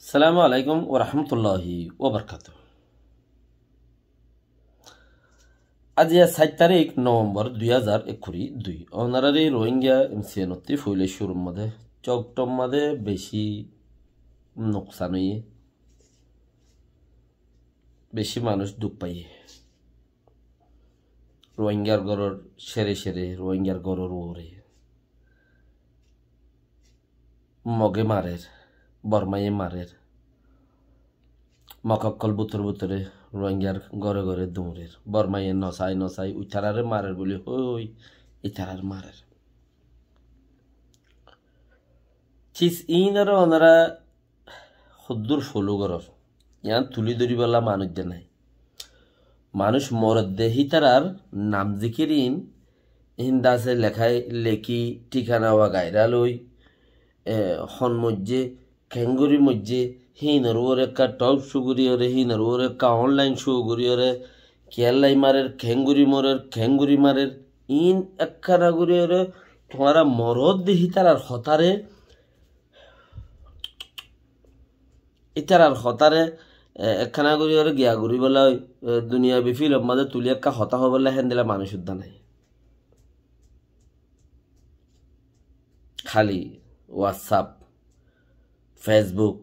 আসসালামু আলাইকুম ওয়া রাহমাতুল্লাহি ওয়া বারাকাতুহু। আজ 7 তারিখ নভেম্বর 2022 অনারারি রোহিঙ্গা এমসিএনতি ফুলে শুরুর মধ্যে চকটম মধ্যে বেশি নোকসান হয়ে বেশি মানুষ দুঃখ পাইয়ে রোহিঙ্গার গরর সেরে সেরে রোহিঙ্গার গরর ওরে মগে মারের বর্মাইয়ে মারের মকক্কল বুতর বুতরে রোহিঙ্গার ঘরে ঘরে দৌড়ের বর্মাইয়ে নসাই নসাই উইথারারে মারের বলি হই ইথারার মারের চিস ইনার ওনারা খুদ্দুর ফলো করর ইয়ান তুলি ধরিবেলা মানুষ যে নাই মানুষ মরদ দেহি তারার নাম জিকিরিন হিন্দাসে লেখায় লেখি ঠিকানা ওয়া গায়রা লই মধ্যে খেঙ্গুরি মধ্যে হিনর ওর একটা টক শো করিয়রে হিনর ওর একটা অনলাইন শো করিয়রে কেয়াল্লাই মারের খেঙ্গুরি মারের ইন একখানা করিয়রে তোমারা মরদ দেহি তারার হতারে ইতারার হতারে একখানা করিয়রে গিয়া ঘুরি বলা দুনিয়া বিফিল মাঝে তুলি একটা হতা হবলে হেন দিলে মানুষ উদ্ধা নাই খালি হোয়াটসঅ্যাপ ফেসবুক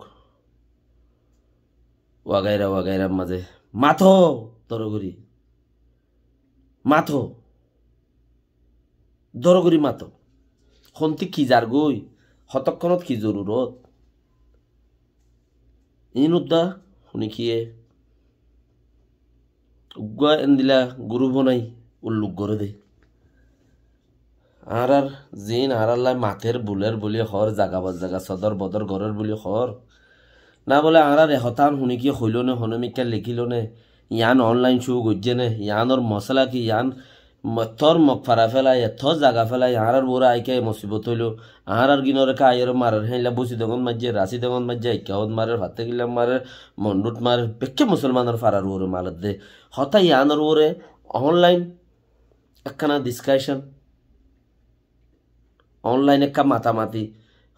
ওয়াগাইরা ওয়াগাইরার মাঝে মাথো দরগুরি মাথো দরগুরি মাথো খন্তি কি যার গই হতক্ষণত কি জরুরত ইনুদ্দা শুনি কিয়ে উগ্গা এন্দিলা গুরু বনাই উল্লুক করে দে আর জিন আল্লাহ মাথের বুলের বলি হর জাগা জাগা সদর বদর ঘরের বলি হর না বলে আর হতান শুনি কি হইল নে হনমিকা লিখিল নে ইয়ান অনলাইন শো গজ্জে নে ইয়ানোর মশলা কি ইয়ান থর মগ ফারা ফেলাই থর জাগা ফেলাই আর বোরা আইকে মুসিবত হইল আর গিনর কা আয়ের মারের হেলা বসি দগন মাঝে রাশি দগন মাঝে আইকাওত মারের ভাতে গিলাম মারের মন্ডুট মারের বেকে মুসলমানের ফারার ওরে মালত দে হতা ইয়ানোর ওরে অনলাইন একখানা ডিসকাশন অনলাইন একটা মাতামাতি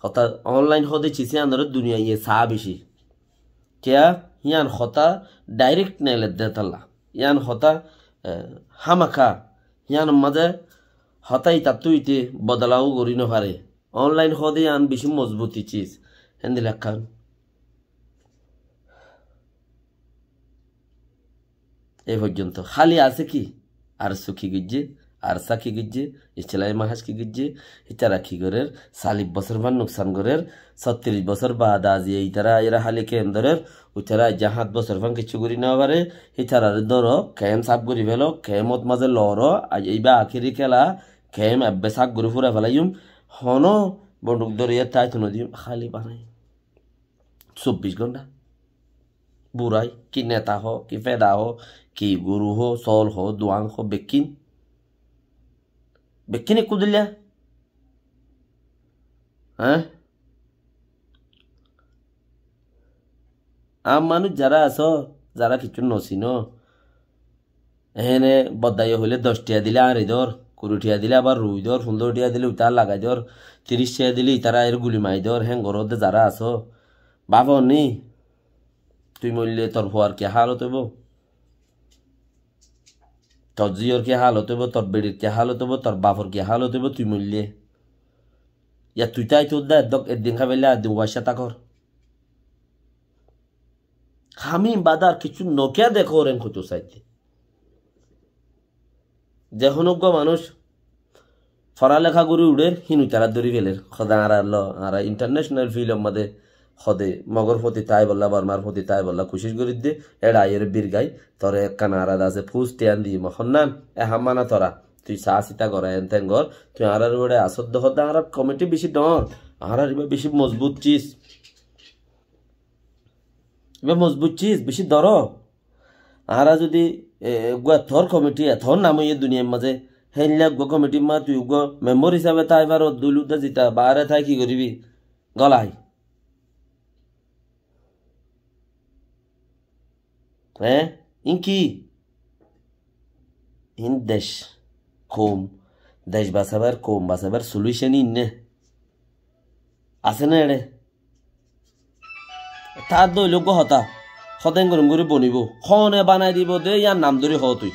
হতা অনলাইন হতে চিসে আন্দর দুনিয়া ইয়ে সা বেশি কেয়া ইয়ান হতা ডাইরেক্ট নেলে দেতাল্লা ইয়ান হতা হামাখা ইয়ান মাঝে হতাই তাতুইতে বদলাও করি না পারে অনলাইন হদে আন বেশি মজবুতি চিজ হেন্দিল খান এই পর্যন্ত খালি আছে কি আর সুখী গিজ্জে আর সাকি গিজ্জে ইচলাই মাহাজ কি গিজ্জে ইতারা কি করের 40 বছর মান নুকসান করের 36 বছর বাদ আজি ইতারা এরা হালি কেম ধরের উতারা 7 বছর ফান কিছু করি না পারে ইতারার ধরো কেম সাপ করি ফেলো কেমত মাঝে লর আজ এইবা আখিরি খেলা কেম আব্বে সাক গরু ফুরা ফেলাইম হন বন্দুক ধরিয়ে তাই তো নদী খালি বানাই 24 ঘন্টা বুড়াই কি নেতা হো কি ফেদা হো কি গুরু হো সল হো দুয়াং হো বেকিন বেকিনে কুদিল্লা হ্যাঁ আম মানুষ যারা আছো যারা কিছু নসিন এখানে বদাই হইলে 10 টিয়া দিলে আর ধর 20 টিয়া দিলে আবার রুই ধর 15 টিয়া দিলে উতার লাগাই ধর 30 টিয়া দিলে তারা এর গুলি মাই ধর হ্যাঁ ঘরতে যারা আছো বাবা নি তুই মরলে তোর হওয়ার কি হালত হইব তোর জিওর কি হালত হইব তোর বেড়ির কি হালত হইব তোর বাপর কি হালত হইব তুই মরলে ইয়া তুই তাই তোর দা একদিন খাবেলে একদিন ওয়াসা তাকর আমি বাদার কিছু নকিয়া দেখো রেন কত চাইতে যখন মানুষ পড়ালেখা করে উড়ের হিনু তারা ধরি ফেলের সদা আর ইন্টারন্যাশনাল ফিল্ম মধ্যে সদে মগর প্রতি তাই বললা বর্মার প্রতি তাই বললা খুশি করে দে এড়া এর বীর গাই তোর একখানা আরাদ আছে ফুস টিয়ান দি মহন্নান এ হামানা তোরা তুই চা চিতা করা এনতেন ঘর তুই আর ওড়ে আসদ হতে আর কমিটি বেশি ডর আর বেশি মজবুত চিজ এবার মজবুত চিজ বেশি দর আর যদি থর কমিটি থর নাম ইয়ে দুনিয়ার মাঝে হেনলা গো কমিটি মা তুই গো মেম্বার হিসাবে তাই এবার দুলুদা জিতা বারে তাই কি করবি গলাই হ্যাঁ ইনকি ইন দেশ কম দেশ বাঁচাবার কম বাঁচাবার সলিউশন ইন নে আছে না এড়ে তার দৈলজ্ঞ হতা সদায় গরম করে বনিব খনে বানাই দিব দে ইয়ার নাম ধরে হ তুই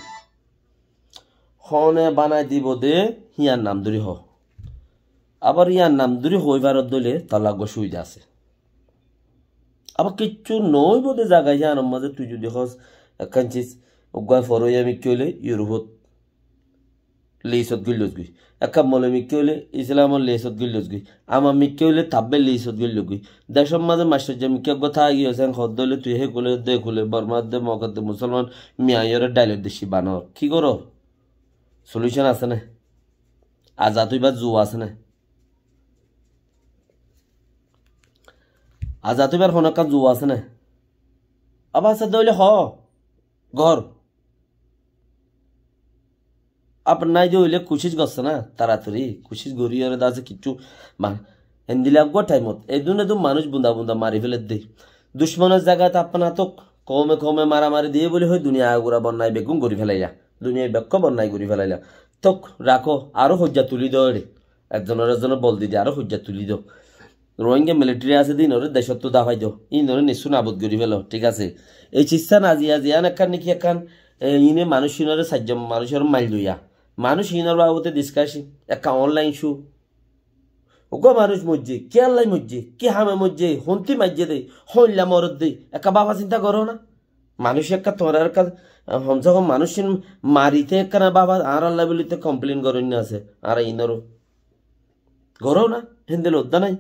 খনে বানাই দিব দে ইয়ার নাম ধরে হ আবার ইয়ার নাম ধরে হইবারত দলে তার লাগবে সুবিধা আছে আবার কিচ্ছু নই বোধে জায়গায় ইয়ার মাঝে তুই যদি হস একখান চিজ উগায় ফরই আমি কি হলে ইউরোপত লেইসত গিল্লস গুই একা মলে মিকে হলে ইসলামর লেইসত গিল্লস গুই আমার মিকে হলে তাব্বে লেইসত গিল্ল গুই দেশের মাঝে মাস্টার যে মিকে কথা গিয়েছেন হদ হলে তুই হে কোলে দে খুলে বর্মার দে মগর দে মুসলমান মিয়াইয়ের ডাইলগ দেশি বানর কি করো সলিউশন আছে না আজাদ হইবা জুয়া আছে না আজাদ হইবার হনকা জুয়া আছে না আবার আছে দইলে হ ঘর আপনার যে হইলে কুশিস করছে না তাড়াতাড়ি কুশিস গড়িয়ে দাসে কিছু হেন্দিলে গো টাইমত এই দুনে তো মানুষ বুন্দা বুন্দা মারি ফেলে দেয় দুশ্মনের জায়গাতে আপনার তো কমে কমে মারামারি দিয়ে বলে হয় দুনিয়া আগুরা বন্যায় বেগুন গড়ি ফেলাইলা দুনিয়ায় বেক্ষ বন্যায় গড়ি ফেলাইলা তোক রাখো আরো হজ্জা তুলি দাও রে একজনের বল দিদি আরো হজ্জা তুলি দাও রোহিঙ্গা মিলিটারি আছে দিন ওরে দেশত তো দাফাই দাও ইন ওরে নিশ্চয় নাবদ গড়ি ফেলো ঠিক আছে এই চিস্তা নাজি আজিয়ান একখান নাকি একখান ইনে মানুষ ইনরে সাহায্য মানুষের মাইল লইয়া মানুষ ইনর বাবতে ডিসকাশি একটা অনলাইন শো ওগো মানুষ মজ্জে কে আল্লাহ মজ্জে কে হামে মজ্জে হন্তি মাজ্জে দে হইলা মরদ দে একা বাবা চিন্তা করো না মানুষ একটা তোর একটা যখন মানুষ মারিতে একটা না বাবা আর আল্লাহ বলিতে কমপ্লেন করেন না আছে আর ইনরও করো না হিন্দে লদ্দা নাই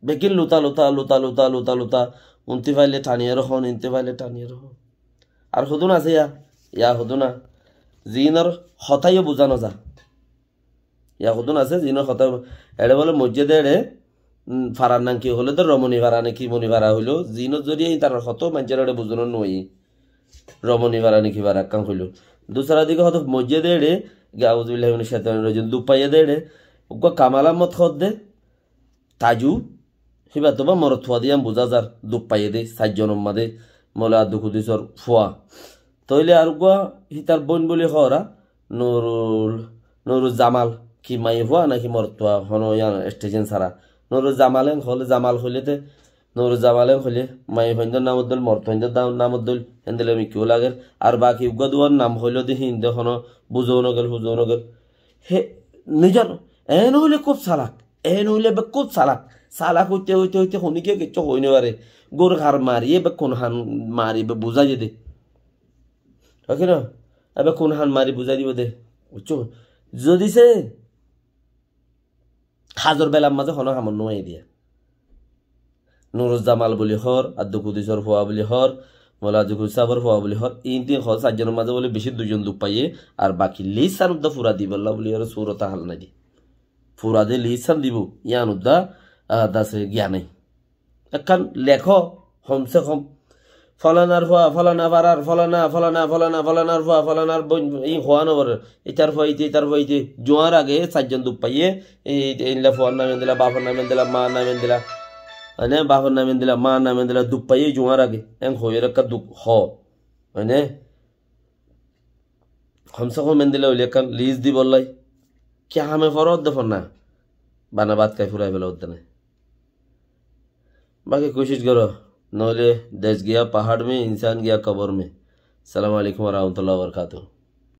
বেকিন লুতা লুতা লুতা লুতা লুতা লুতা উনতি ফাইলে টানিয়ে রহন ইনতে ফাইলে টানিয়ে রহন আর হদু না আছে ইয়া হদু না জিনর হতাইও বুঝানো যা ইয়া হদুন আছে জিনর হতাই এড়ে বলে মসজিদে এড়ে ফারার নাম কি হলে তো রমণী ভাড়া নাকি মণি ভাড়া হইলো জিনত জড়িয়ে তার হত মানুষের এড়ে বুঝানো নই রমণী ভাড়া নাকি ভাড়া কাম হইলো দুসরা দিকে হয়তো মসজিদে এড়ে গাউজুল্লাহ সাথে দুপাইয়া দে এড়ে ওকে কামালা মত খদ দে তাজু সিবা তোমার মর থুয়া দিয়াম বুঝা যার দুপ পাইয়ে দে সাতজনের মাদে মলা দুঃখ দিছর ফুয়া তইলে আর গুয়া হিতার বোন বলি হরা নুরুল জামাল কি মাই হুয়া নাকি মর থুয়া হন স্টেশন সারা নুরুল জামালেন হলে জামাল হইলেতে নুরুল জামালেন হইলে মাই হইন্দর নামদল মর্ত হইন্দর নামদল হেন্দেলে আমি কেউ লাগের আর বাকি উগা দুয়ার নাম হইল দি হিন্দে হন বুঝানো গেল হে নিজর এন হইলে খুব চালাক এন হইলে খুব চালাক সালাক হইতে হইতে হইতে শনিকে কিছু হইনে পারে গোর হার মারিয়ে বা কোন হান মারিবে বুঝাই দে ওকে না এবার কোন হান মারি বুঝাই দিব দে বুঝছো যদি সে হাজর বেলার মাঝে হন হামন নোয়াই দিয়া নুরুজ জামাল বলি হর আর দুকুদিসর হওয়া বলি হর মোলা দুকুসাবর হওয়া বলি হর ইনতি হর সাতজনের মাঝে বলে বেশি দুজন দুপ পাইয়ে আর বাকি লিসান উদ্দা ফুরা দিব আল্লাহ বলি আর সুরতা হাল নাই দি ফুরা দে লিসান দিব ইয়ান উদ্দা দাসে জ্ঞানে একখান লেখ হমসে কম ফলানার ফুয়া ফলানা বাড়ার ফলানা ফলানা ফলানা ফলানার ফুয়া ফলানার এই হওয়া নবর এটার ফুয়াইতে এটার ফুয়াইতে জোয়ার আগে চারজন দুপ পাইয়ে এইলা ফুয়ার নামেন দিলা বাপর নামেন দিলা মা নামেন দিলা মানে বাপর নামেন দিলা মা নামেন দিলা দুপ পাইয়ে জোয়ার আগে এং হয়ের একটা দুঃখ হ মানে হমসে কম মেন দিলা হইলে একখান লিজ দি বললাই কে হামে ফরত দেখুন না বানা বাদ খাই ফুরাই বেলা উদ্যানে बाकी कोशिश करो नौले देश गया पहाड़ में इंसान गया कब्र में। सलाम अलैकुम वरहमतुल्लाहि वबरकातुहू।